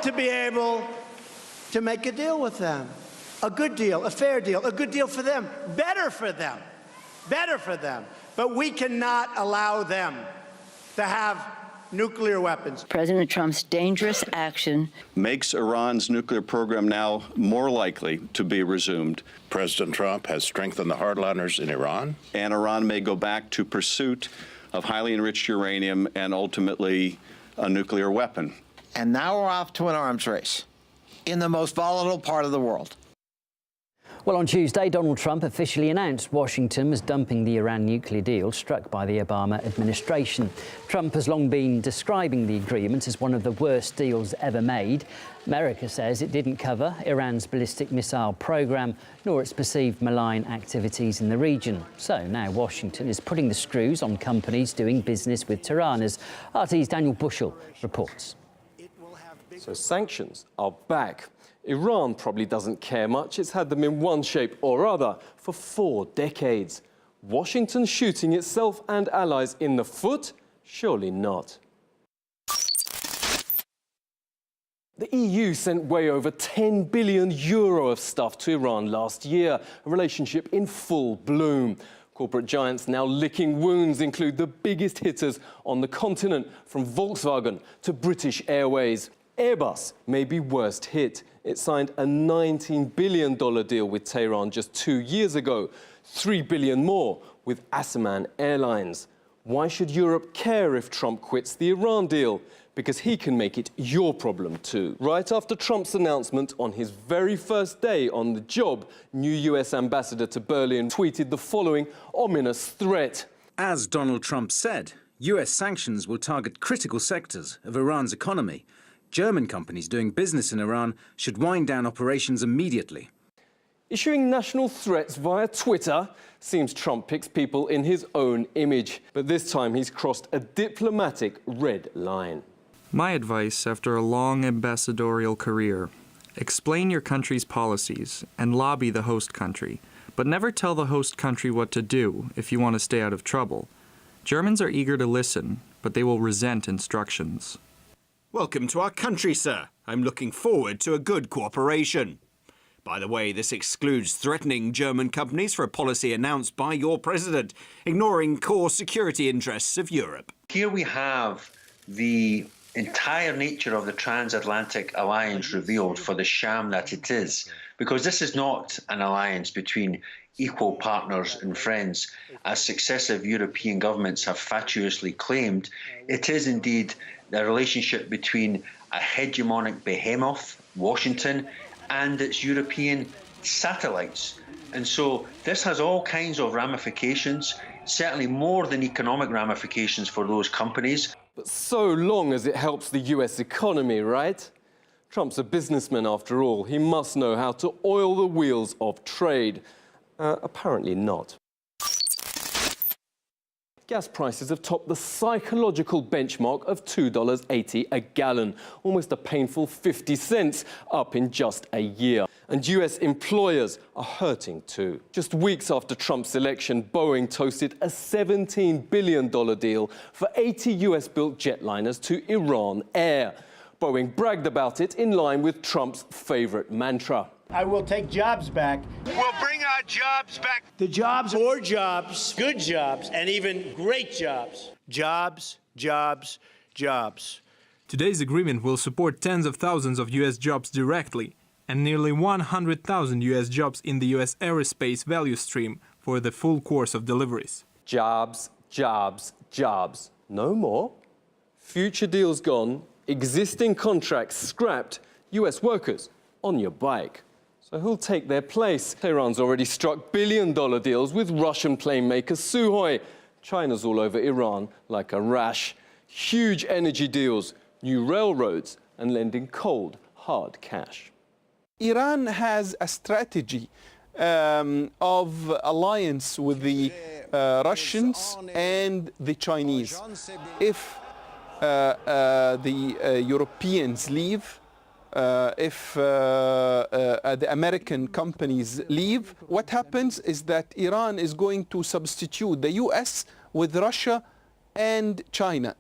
to be able to make a deal with them. A good deal, a fair deal, a good deal for them, better for them, better for them. But we cannot allow them to have nuclear weapons. President Trump's dangerous action makes Iran's nuclear program now more likely to be resumed. President Trump has strengthened the hardliners in Iran. And Iran may go back to pursuit of highly enriched uranium and ultimately a nuclear weapon. And now we're off to an arms race in the most volatile part of the world. Well, on Tuesday, Donald Trump officially announced Washington was dumping the Iran nuclear deal struck by the Obama administration. Trump has long been describing the agreement as one of the worst deals ever made. America says it didn't cover Iran's ballistic missile program, nor its perceived malign activities in the region. So now Washington is putting the screws on companies doing business with Tehran, as RT's Daniel Bushell reports. So sanctions are back. Iran probably doesn't care much. It's had them in one shape or other for 4 decades. Washington shooting itself and allies in the foot? Surely not. The EU sent way over €10 billion of stuff to Iran last year, a relationship in full bloom. Corporate giants now licking wounds include the biggest hitters on the continent, from Volkswagen to British Airways. Airbus may be worst hit. It signed a $19 billion deal with Tehran just 2 years ago, $3 billion more with Asaman Airlines. Why should Europe care if Trump quits the Iran deal? Because he can make it your problem too. Right after Trump's announcement on his very first day on the job, new US ambassador to Berlin tweeted the following ominous threat. As Donald Trump said, US sanctions will target critical sectors of Iran's economy. German companies doing business in Iran should wind down operations immediately. Issuing national threats via Twitter seems Trump picks people in his own image. But this time he's crossed a diplomatic red line. My advice after a long ambassadorial career: explain your country's policies and lobby the host country, but never tell the host country what to do if you want to stay out of trouble. Germans are eager to listen, but they will resent instructions. Welcome to our country, sir. I'm looking forward to a good cooperation. By the way, this excludes threatening German companies for a policy announced by your president, ignoring core security interests of Europe. Here we have the entire nature of the transatlantic alliance revealed for the sham that it is, because this is not an alliance between equal partners and friends, as successive European governments have fatuously claimed. It is indeed the relationship between a hegemonic behemoth, Washington, and its European satellites. And so this has all kinds of ramifications, certainly more than economic ramifications for those companies. But so long as it helps the US economy, right? Trump's a businessman after all. He must know how to oil the wheels of trade. Apparently not. Gas prices have topped the psychological benchmark of $2.80 a gallon, almost a painful 50 cents up in just a year. And US employers are hurting too. Just weeks after Trump's election, Boeing toasted a $17 billion deal for 80 US-built jetliners to Iran Air. Boeing bragged about it in line with Trump's favorite mantra. I will take jobs back. We'll bring our jobs back. The jobs, more jobs, good jobs, and even great jobs. Jobs, jobs, jobs. Today's agreement will support tens of thousands of U.S. jobs directly and nearly 100,000 U.S. jobs in the U.S. aerospace value stream for the full course of deliveries. Jobs, jobs, jobs. No more. Future deals gone, existing contracts scrapped, U.S. workers on your bike. So who'll take their place? Tehran's already struck billion-dollar deals with Russian plane maker Sukhoi. China's all over Iran like a rash. Huge energy deals, new railroads, and lending cold, hard cash. Iran has a strategy of alliance with the Russians and the Chinese. If the Europeans leave, if the American companies leave, what happens is that Iran is going to substitute the US with Russia and China.